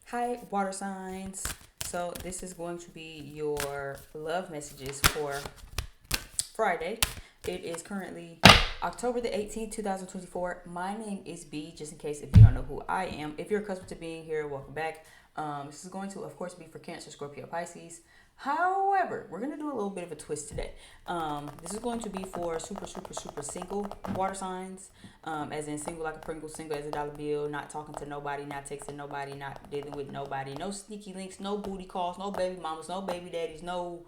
Hi, water signs. So, this is going to be your love messages for Friday. It is currently October the 18th, 2024. My name is B, just in case if you don't know who I am. If you're accustomed to being here, welcome back. This is going to, of course, be for Cancer, Scorpio, Pisces. However, we're going to do a little bit of a twist today. This is going to be for super single water signs, as in single like a Pringle, single as a dollar bill, not talking to nobody, not texting nobody, not dealing with nobody, no sneaky links, no booty calls, no baby mamas, no baby daddies, no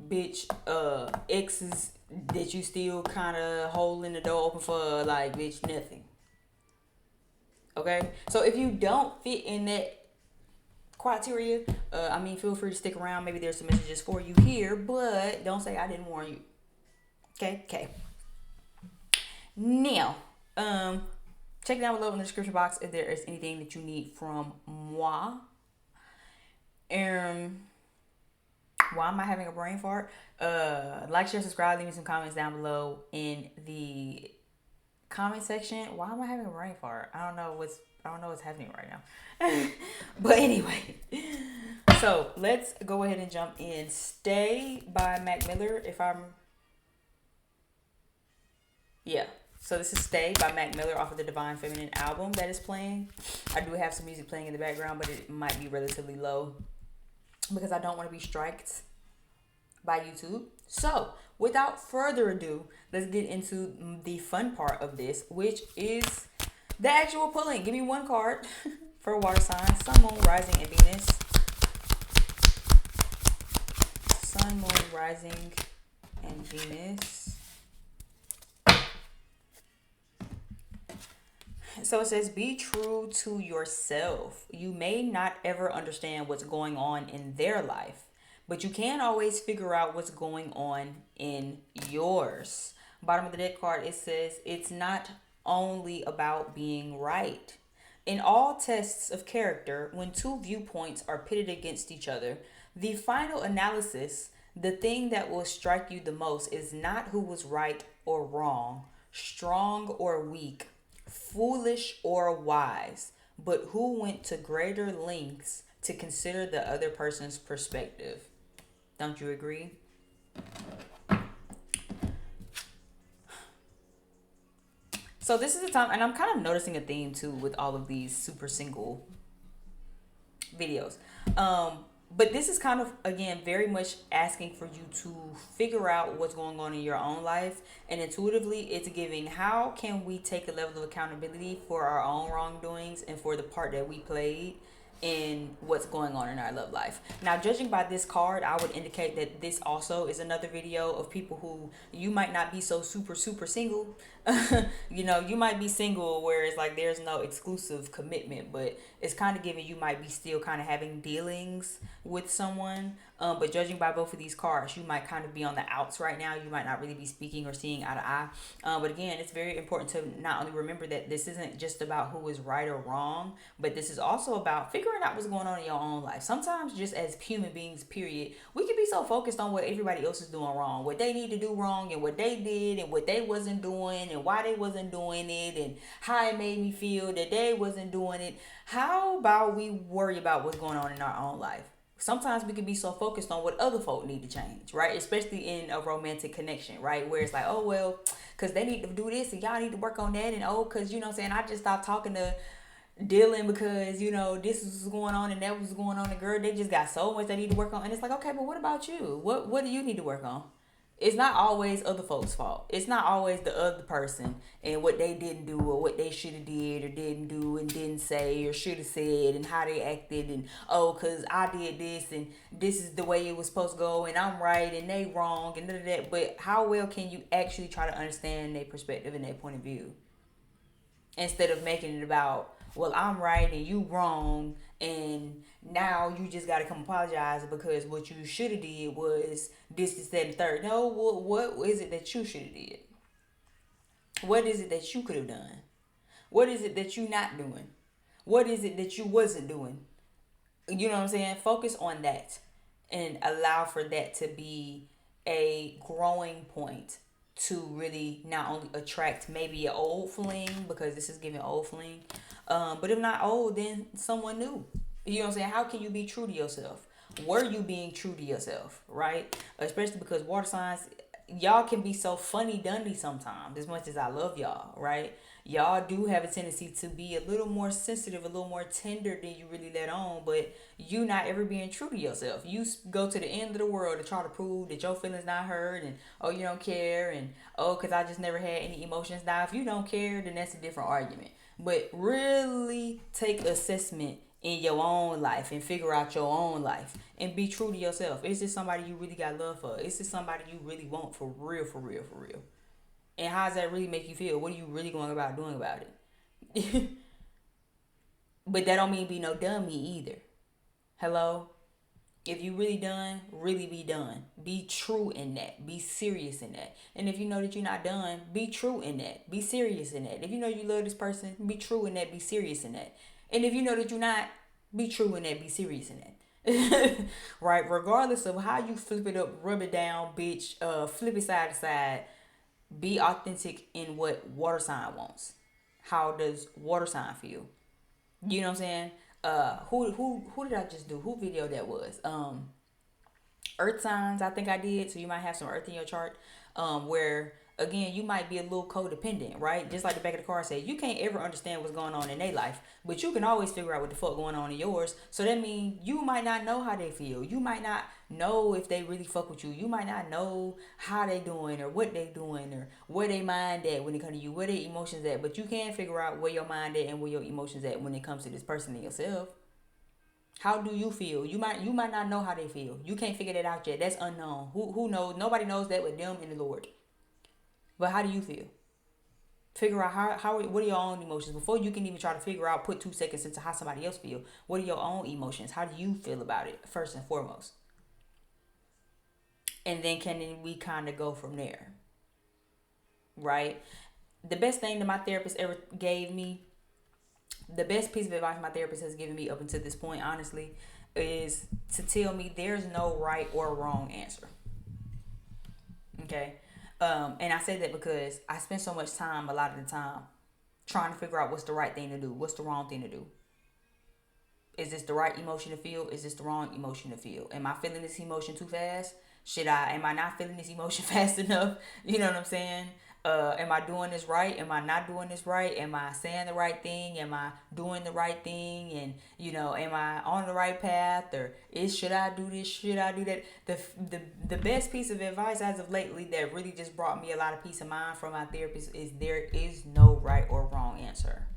bitch exes that you still kind of holding the door open for, like, bitch, nothing. Okay, so if you don't fit in that criteria, feel free to stick around. Maybe there's some messages for you here, but don't say I didn't warn you. Okay. Now, check down below in the description box if there is anything that you need from moi. Um, why am I having a brain fart? Like, share, subscribe, leave me some comments down below in the comment section. Why am I having a brain fart? I don't know what's happening right now. But anyway, so let's go ahead and jump in. Stay by Mac Miller. If I'm Yeah. So this is Stay by Mac Miller off of the Divine Feminine album that is playing. I do have some music playing in the background, but it might be relatively low because I don't want to be striked by YouTube. So, without further ado, let's get into the fun part of this, which is the actual pulling. Give me one card for water signs: Sun, Moon, Rising, and Venus. Sun, Moon, Rising, and Venus. So it says, be true to yourself. You may not ever understand what's going on in their life, but you can always figure out what's going on in yours. Bottom of the deck card, it says, it's not only about being right. In all tests of character, when two viewpoints are pitted against each other, the final analysis, the thing that will strike you the most, is not who was right or wrong, strong or weak, foolish or wise, but who went to greater lengths to consider the other person's perspective. Don't you agree? So this is the time, and I'm kind of noticing a theme too with all of these super single videos. But this is kind of, again, very much asking for you to figure out what's going on in your own life, and intuitively it's giving, how can we take a level of accountability for our own wrongdoings and for the part that we played in what's going on in our love life. Now, judging by this card, I would indicate that this also is another video of people who, you might not be so super single. You might be single where it's like there's no exclusive commitment, but it's kind of giving you might be still kind of having dealings with someone. But judging by both of these cards, you might kind of be on the outs right now. You might not really be speaking or seeing eye to eye. But again, it's very important to not only remember that this isn't just about who is right or wrong, but this is also about figuring out what's going on in your own life. Sometimes, just as human beings, period, we can be so focused on what everybody else is doing wrong, what they need to do wrong, and what they did, and what they wasn't doing, and why they wasn't doing it, and how it made me feel that they wasn't doing it. How about we worry about what's going on in our own life? Sometimes we can be so focused on what other folk need to change, right? Especially in a romantic connection, right? Where it's like, oh, well, because they need to do this and y'all need to work on that. And oh, because, you know what I'm saying, I just stopped talking to Dylan because, this was going on and that was going on. The girl, they just got so much they need to work on. And it's like, okay, but what about you? What do you need to work on? It's not always other folks' fault. It's not always the other person and what they didn't do or what they should have did or didn't do and didn't say or should have said and how they acted and, oh, because I did this and this is the way it was supposed to go and I'm right and they wrong and none of that. But how well can you actually try to understand their perspective and their point of view, instead of making it about, well, I'm right and you wrong, and now you just got to come apologize because what you should have did was this, that, and third. No, what is it that you should have did? What is it that you could have done? What is it that you not doing? What is it that you wasn't doing? You know what I'm saying? Focus on that and allow for that to be a growing point to really not only attract maybe an old fling, because this is giving old fling, but if not old, then someone new. You know what I'm saying? How can you be true to yourself? Were you being true to yourself, right? Especially because water signs, y'all can be so funny dundy sometimes, as much as I love y'all, right? Y'all do have a tendency to be a little more sensitive, a little more tender than you really let on, but you not ever being true to yourself. You go to the end of the world to try to prove that your feelings not hurt, and oh, you don't care, and oh, because I just never had any emotions. Now if you don't care, then that's a different argument. But really take assessment in your own life and figure out your own life and be true to yourself. Is this somebody you really got love for? Is this somebody you really want for real, for real, for real? And how does that really make you feel? What are you really going about doing about it? But that don't mean be no dummy either. Hello? If you really done, really be done. Be true in that. Be serious in that. And if you know that you're not done, be true in that. Be serious in that. If you know you love this person, be true in that. Be serious in that. And if you know that you're not, be true in that. Be serious in that. Right? Regardless of how you flip it up, rub it down, bitch, flip it side to side, be authentic in what water sign wants. How does water sign feel? You know what I'm saying? Who did I just do? Who video that was? Earth signs, I think I did. So you might have some earth in your chart. Where again, you might be a little codependent, right? Just like the back of the card said, you can't ever understand what's going on in their life, but you can always figure out what the fuck going on in yours. So that means you might not know how they feel. You might not know if they really fuck with you. You might not know how they doing or what they doing or where they mind at when it comes to you, where their emotions at. But you can figure out where your mind at and where your emotions at when it comes to this person and yourself. How do you feel? You might not know how they feel. You can't figure that out yet. That's unknown. Who knows? Nobody knows that but them and the Lord. But how do you feel? Figure out how what are your own emotions before you can even try to figure out, put 2 seconds into how somebody else feel. What are your own emotions? How do you feel about it first and foremost? And then can we kind of go from there? Right? The best thing that my therapist ever gave me, the best piece of advice my therapist has given me up until this point, honestly, is to tell me there's no right or wrong answer. Okay? And I say that because I spend so much time, a lot of the time, trying to figure out what's the right thing to do, what's the wrong thing to do. Is this the right emotion to feel? Is this the wrong emotion to feel? Am I feeling this emotion too fast? Am I not feeling this emotion fast enough? You know what I'm saying? Am I doing this right? Am I not doing this right? Am I saying the right thing? Am I doing the right thing? And, am I on the right path? Or should I do this? Should I do that? The best piece of advice as of lately that really just brought me a lot of peace of mind from my therapist is there is no right or wrong answer.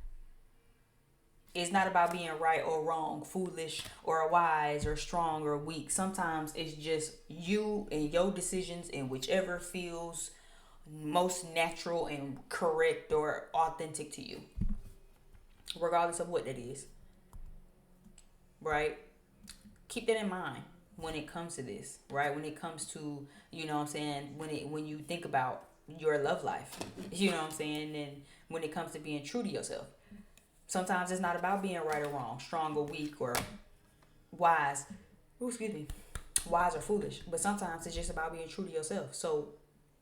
It's not about being right or wrong, foolish or wise or strong or weak. Sometimes it's just you and your decisions and whichever feels most natural and correct or authentic to you, regardless of what that is. Right? Keep that in mind when it comes to this, right? When it comes to, when you think about your love life, and when it comes to being true to yourself. Sometimes it's not about being right or wrong, strong or weak or wise. Wise or foolish. But sometimes it's just about being true to yourself. So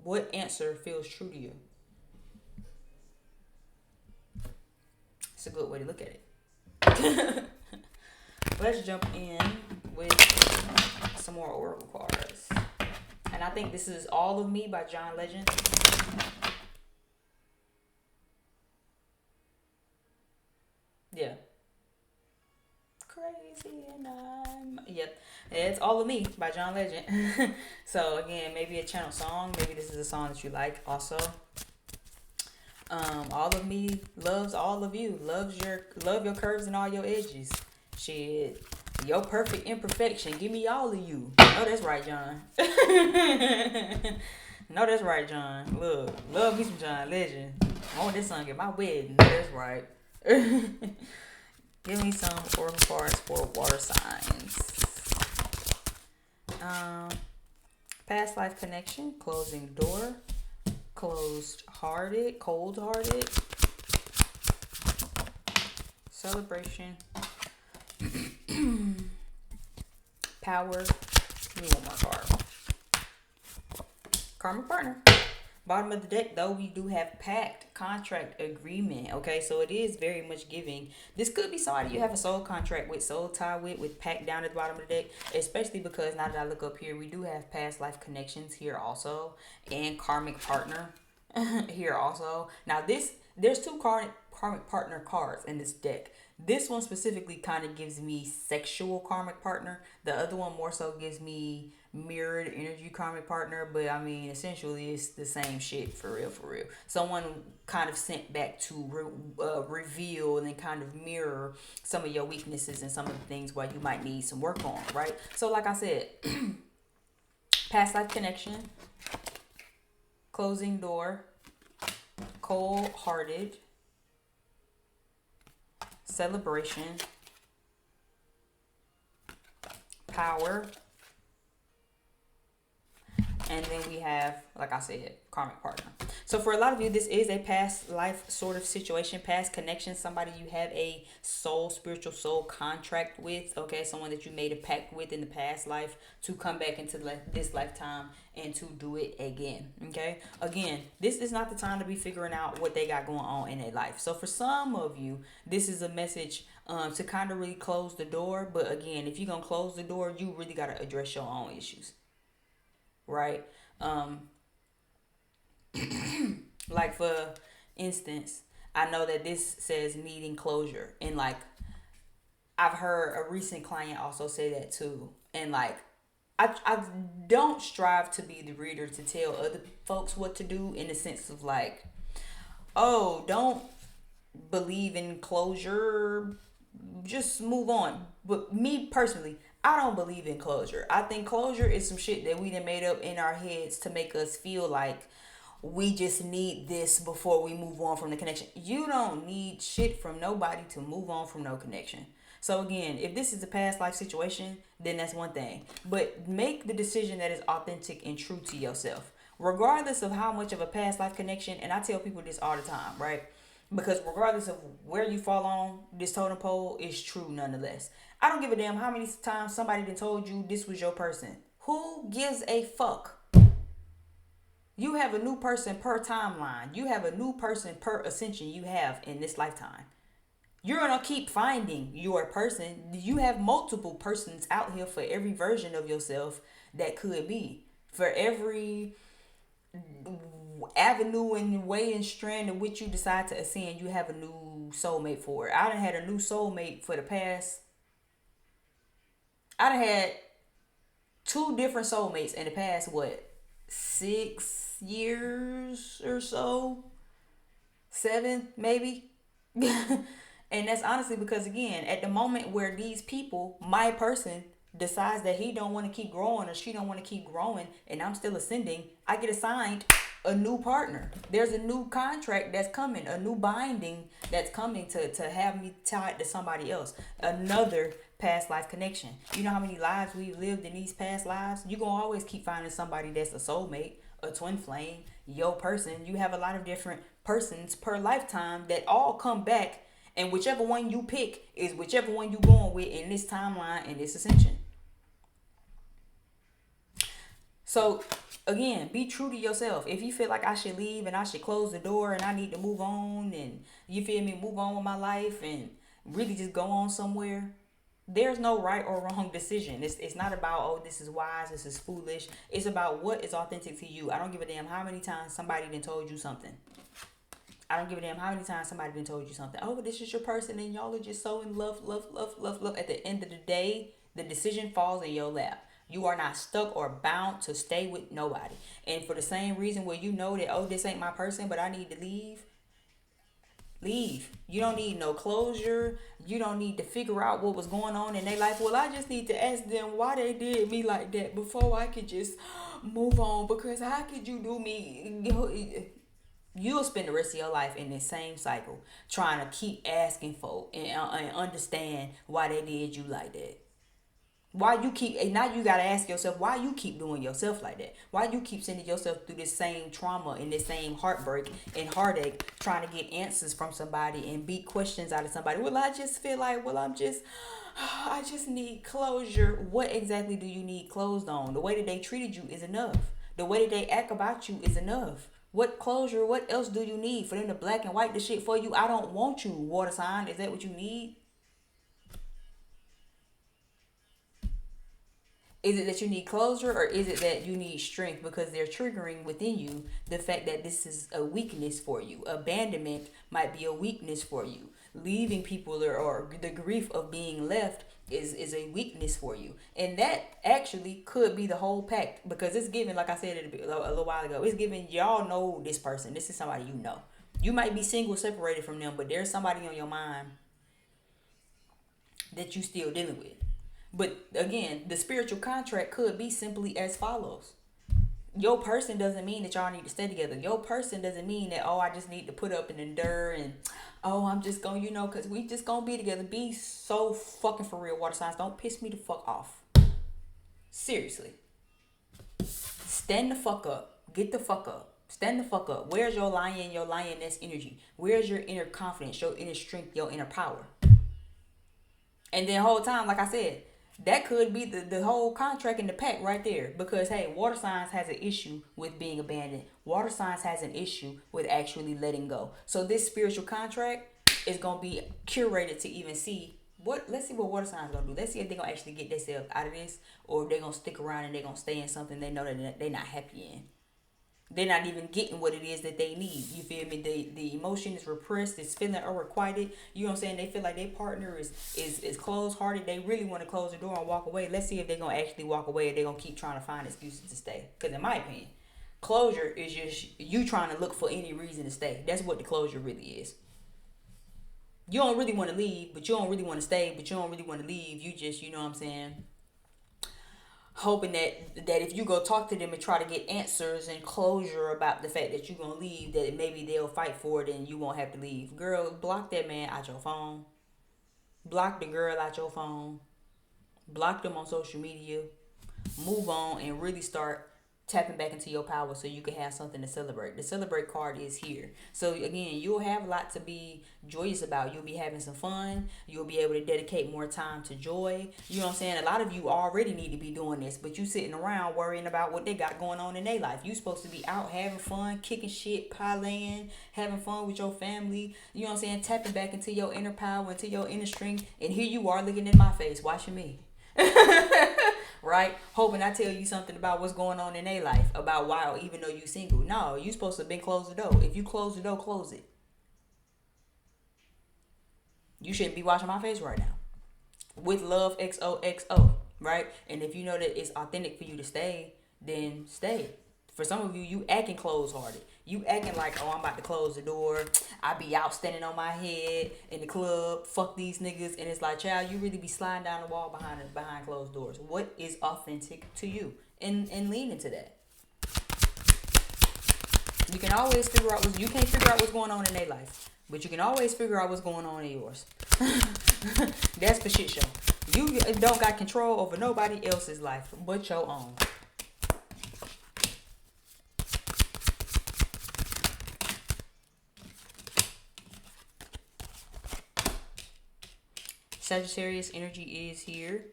what answer feels true to you? It's a good way to look at it. Let's jump in with some more oracle cards. And I think this is All of Me by John Legend. Yeah. Crazy and Yep. It's All of Me by John Legend. So again, maybe a channel song. Maybe this is a song that you like also. All of me loves all of you. Love your curves and all your edges. Shit. Your perfect imperfection. Give me all of you. No, that's right, John. No, that's right, John. Look, love me some John Legend. I want this song at my wedding. No, that's right. Give me some oracle cards for water signs. Past life connection, closing door, cold-hearted, celebration, power. Give me one more card. Karmic partner. Bottom of the deck, though, we do have pact, contract agreement. Okay, so it is very much giving. This could be somebody you have a soul contract with, soul tie with packed down at the bottom of the deck, especially because now that I look up here, we do have past life connections here also, and karmic partner here also. Now there's two karmic partner cards in this deck. This one specifically kind of gives me sexual karmic partner. The other one more so gives me mirrored energy karmic partner. But I mean, essentially, it's the same shit for real, for real. Someone kind of sent back to reveal and then kind of mirror some of your weaknesses and some of the things where you might need some work on, right? So, like I said, past life connection, closing door, cold hearted, celebration, power, and then we have, like I said, karmic partner. So for a lot of you, this is a past life sort of situation, past connection, somebody you have a soul, spiritual soul contract with, okay? Someone that you made a pact with in the past life to come back into this lifetime and to do it again, okay? Again, this is not the time to be figuring out what they got going on in their life. So for some of you, this is a message to kind of really close the door. But again, if you're going to close the door, you really got to address your own issues, right? Like for instance, I know that this says needing closure, and like I've heard a recent client also say that too. And like I don't strive to be the reader to tell other folks what to do, in the sense of like, oh, don't believe in closure, just move on. But me personally, I don't believe in closure. I think closure is some shit that we done made up in our heads to make us feel like we just need this before we move on from the connection. You don't need shit from nobody to move on from no connection. So again, if this is a past life situation, then that's one thing. But make the decision that is authentic and true to yourself, regardless of how much of a past life connection. And I tell people this all the time, right? Because regardless of where you fall on this totem pole, is true nonetheless. I don't give a damn how many times somebody done told you this was your person. Who gives a fuck? You have a new person per timeline. You have a new person per ascension you have in this lifetime. You're going to keep finding your person. You have multiple persons out here for every version of yourself that could be. For every avenue and way and strand in which you decide to ascend, you have a new soulmate for it. I done had a new soulmate for the past. I done had 2 different soulmates in the past, 6 years or so, 7 maybe. And that's honestly because, again, at the moment where these people, my person, decides that he don't want to keep growing or she don't want to keep growing and I'm still ascending, I get assigned a new partner. There's a new contract that's coming, a new binding that's coming to have me tied to somebody else, another past life connection. You know how many lives we've lived in these past lives? You're gonna always keep finding somebody that's a soulmate, a twin flame, your person. You have a lot of different persons per lifetime that all come back, and whichever one you pick is whichever one you going with in this timeline and this ascension. So again, be true to yourself. If you feel like I should leave and I should close the door and I need to move on, and you feel me, move on with my life and really just go on somewhere, there's no right or wrong decision. It's not about, oh, this is wise, this is foolish. It's about what is authentic to you. I don't give a damn how many times somebody done told you something. I don't give a damn how many times somebody done told you something. Oh, this is your person and y'all are just so in love. At the end of the day, the decision falls in your lap. You are not stuck or bound to stay with nobody. And for the same reason where you know that, oh, this ain't my person, but I need to leave. Leave. You don't need no closure. You don't need to figure out what was going on in their life. Well, I just need to ask them why they did me like that before I could just move on. Because how could you do me? You'll spend the rest of your life in the same cycle trying to keep asking folk and understand why they did you like that. Why you keep, and now you got to ask yourself, why you keep doing yourself like that? Why you keep sending yourself through this same trauma and this same heartbreak and heartache, trying to get answers from somebody and beat questions out of somebody? Well, I just feel like, I just need closure. What exactly do you need closed on? The way that they treated you is enough. The way that they act about you is enough. What closure? What else do you need for them to black and white the shit for you? I don't want you, water sign. Is that what you need? Is it that you need closure, or is it that you need strength because they're triggering within you the fact that this is a weakness for you? Abandonment might be a weakness for you. Leaving people, or the grief of being left is a weakness for you. And that actually could be the whole pact, because it's given, like I said a little while ago, it's given y'all know this person. This is somebody you know. You might be single, separated from them, but there's somebody on your mind that you still dealing with. But again, the spiritual contract could be simply as follows. Your person doesn't mean that y'all need to stay together. Your person doesn't mean that, oh, I just need to put up and endure, and oh, I'm just gonna, because we just gonna be together. Be so fucking for real, water signs. Don't piss me the fuck off. Seriously. Stand the fuck up. Get the fuck up. Stand the fuck up. Where's your lion, your lioness energy? Where's your inner confidence, your inner strength, your inner power? And then whole time, like I said, that could be the whole contract in the pack right there. Because, hey, water signs has an issue with being abandoned. Water signs has an issue with actually letting go. So this spiritual contract is going to be curated to even see let's see what water signs going to do. Let's see if they're going to actually get themselves out of this, or if they're going to stick around and they're going to stay in something they know that they're not happy in. They're not even getting what it is that they need. You feel me? The emotion is repressed. It's feeling unrequited. You know what I'm saying? They feel like their partner is closed-hearted. They really want to close the door and walk away. Let's see if they're going to actually walk away, or they're going to keep trying to find excuses to stay. Because in my opinion, closure is just you trying to look for any reason to stay. That's what the closure really is. You don't really want to leave, but you don't really want to stay, but you don't really want to leave. You just, you know what I'm saying, hoping that if you go talk to them and try to get answers and closure about the fact that you're going to leave, that maybe they'll fight for it and you won't have to leave. Girl, block that man out your phone. Block the girl out your phone. Block them on social media. Move on and really start tapping back into your power so you can have something to celebrate. The celebrate card is here. So again, you'll have a lot to be joyous about. You'll be having some fun. You'll be able to dedicate more time to joy. You know what I'm saying? A lot of you already need to be doing this, but you sitting around worrying about what they got going on in their life. You supposed to be out having fun, kicking shit, parlaying, having fun with your family. You know what I'm saying? Tapping back into your inner power, into your inner strength. And here you are looking in my face, watching me. Right? Hoping I tell you something about what's going on in their life, about why, even though you single. No, you supposed to have been closed the door. If you close the door, close it. You shouldn't be watching my face right now. With love, XOXO, right? And if you know that it's authentic for you to stay, then stay. For some of you, you acting closed-hearted. You acting like, oh, I'm about to close the door. I be out standing on my head in the club. Fuck these niggas. And it's like, child, you really be sliding down the wall behind closed doors. What is authentic to you? And lean into that. You can always figure out you can't figure out what's going on in their life, but you can always figure out what's going on in yours. That's the shit show. You don't got control over nobody else's life but your own. Sagittarius energy is here.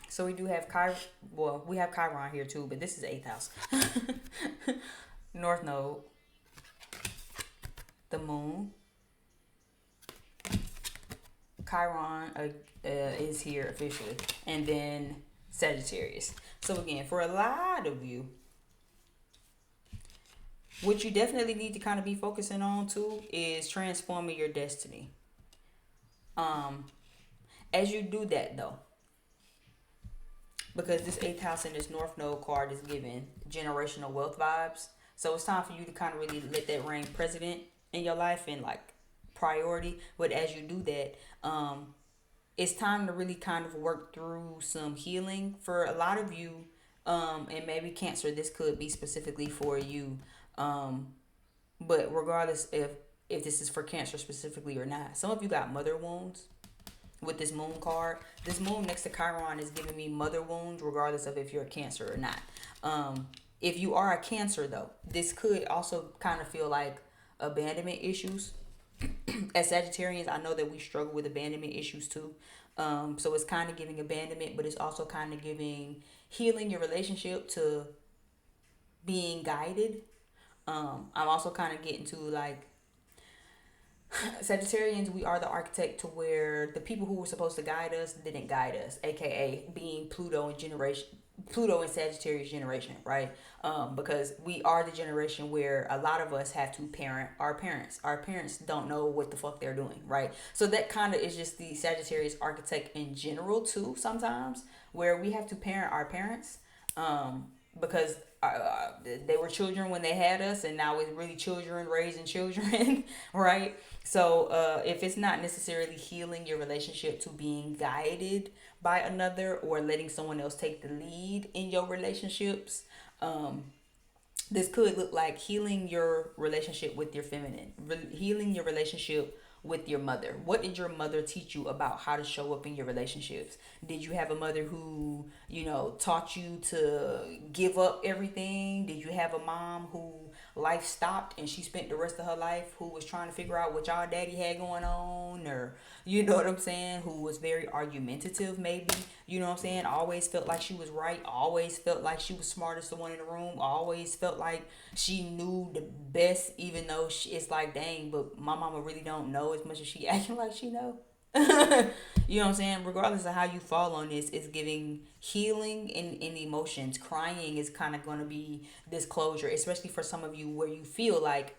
So we do have we have Chiron here too, but this is 8th house. North Node, the moon. Chiron is here officially, and then Sagittarius. So again, for a lot of you, what you definitely need to kind of be focusing on too is transforming your destiny. As you do that though, because this 8th house and this North Node card is giving generational wealth vibes. So it's time for you to kind of really let that reign president in your life and like priority. But as you do that, it's time to really kind of work through some healing for a lot of you. And maybe Cancer, this could be specifically for you. But regardless if this is for Cancer specifically or not, some of you got mother wounds with this moon card. This moon next to Chiron is giving me mother wounds regardless of if you're a Cancer or not. If you are a Cancer though, this could also kind of feel like abandonment issues. As Sagittarians, I know that we struggle with abandonment issues too. So it's kind of giving abandonment, but it's also kind of giving healing your relationship to being guided. I'm also kind of getting to like Sagittarians, we are the architect to where the people who were supposed to guide us didn't guide us, aka being Pluto and Sagittarius generation, right? Because we are the generation where a lot of us have to parent our parents. Our parents don't know what the fuck they're doing, right? So that kind of is just the Sagittarius architect in general too. Sometimes where we have to parent our parents, because they were children when they had us, and now it's really children raising children, right? So if it's not necessarily healing your relationship to being guided by another or letting someone else take the lead in your relationships, this could look like healing your relationship with your feminine, healing your relationship with your mother. What did your mother teach you about how to show up in your relationships? Did you have a mother who, taught you to give up everything? Did you have a mom who life stopped and she spent the rest of her life who was trying to figure out what y'all daddy had going on, or you know what I'm saying, who was very argumentative maybe, you know what I'm saying, always felt like she was right, always felt like she was smartest the one in the room, always felt like she knew the best, even though it's like, dang, but my mama really don't know as much as she acting like she know. You know what I'm saying? Regardless of how you fall on this, it's giving healing in emotions. Crying is kind of going to be this closure, especially for some of you where you feel like,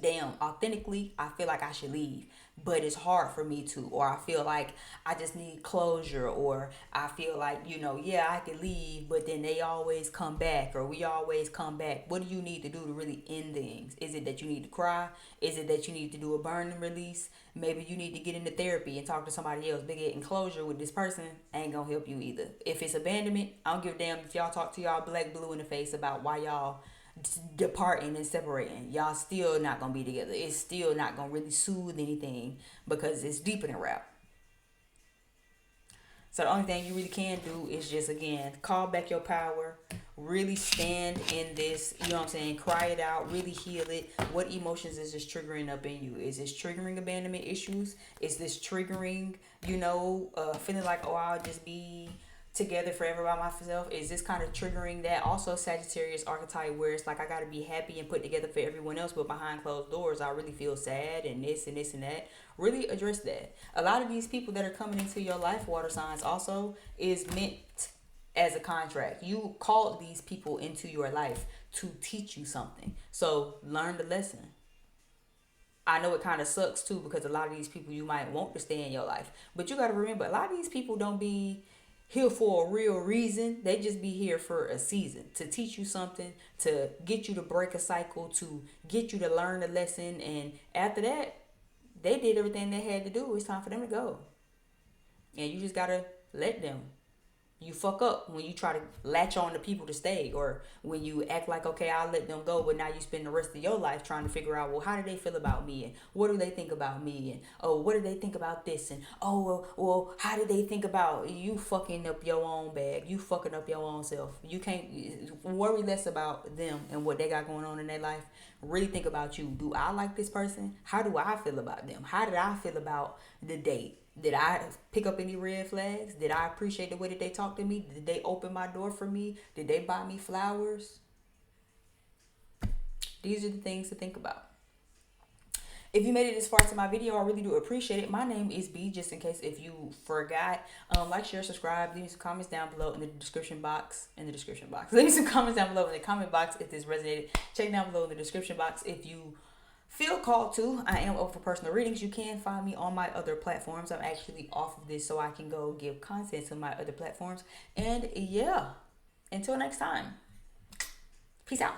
damn, authentically, I feel like I should leave, but it's hard for me to, or I feel like I just need closure, or I feel like, yeah, I could leave, but then they always come back, or we always come back. What do you need to do to really end things? Is it that you need to cry? Is it that you need to do a burn and release? Maybe you need to get into therapy and talk to somebody else. Big getting closure with this person ain't gonna help you either. If it's abandonment, I don't give a damn if y'all talk to y'all black blue in the face about why y'all departing and separating. Y'all still not gonna be together. It's still not gonna really soothe anything because it's deeper than rap. So the only thing you really can do is just, again, call back your power, really stand in this, you know what I'm saying, cry it out, really heal it. What emotions is this triggering up in you? Is this triggering abandonment issues? Is this triggering, feeling like, oh, I'll just be together forever by myself? Is this kind of triggering that? Also Sagittarius archetype where it's like I gotta be happy and put together for everyone else, but behind closed doors I really feel sad and this and this and that. Really address that. A lot of these people that are coming into your life, water signs, also is meant as a contract. You called these people into your life to teach you something, so learn the lesson. I know it kind of sucks too because a lot of these people you might want to stay in your life, but you got to remember a lot of these people don't be here for a real reason. They just be here for a season to teach you something, to get you to break a cycle, to get you to learn a lesson, and after that they did everything they had to do. It's time for them to go, and you just gotta let them. You fuck up when you try to latch on to people to stay, or when you act like, okay, I'll let them go, but now you spend the rest of your life trying to figure out, well, how do they feel about me, and what do they think about me, and oh, what do they think about this, and oh, well, how do they think about you? Fucking up your own bag, you fucking up your own self. You can't worry less about them and what they got going on in their life. Really think about you. Do I like this person? How do I feel about them? How did I feel about the date? Did I pick up any red flags? Did I appreciate the way that they talked to me? Did they open my door for me? Did they buy me flowers? These are the things to think about. If you made it this far to my video, I really do appreciate it. My name is B, just in case if you forgot. Like, share, subscribe. Leave me some comments down below in the description box. Leave me some comments down below in the comment box if this resonated. Check down below in the description box if you feel called to. I am open for personal readings. You can find me on my other platforms. I'm actually off of this so I can go give content to my other platforms. And yeah, until next time, peace out.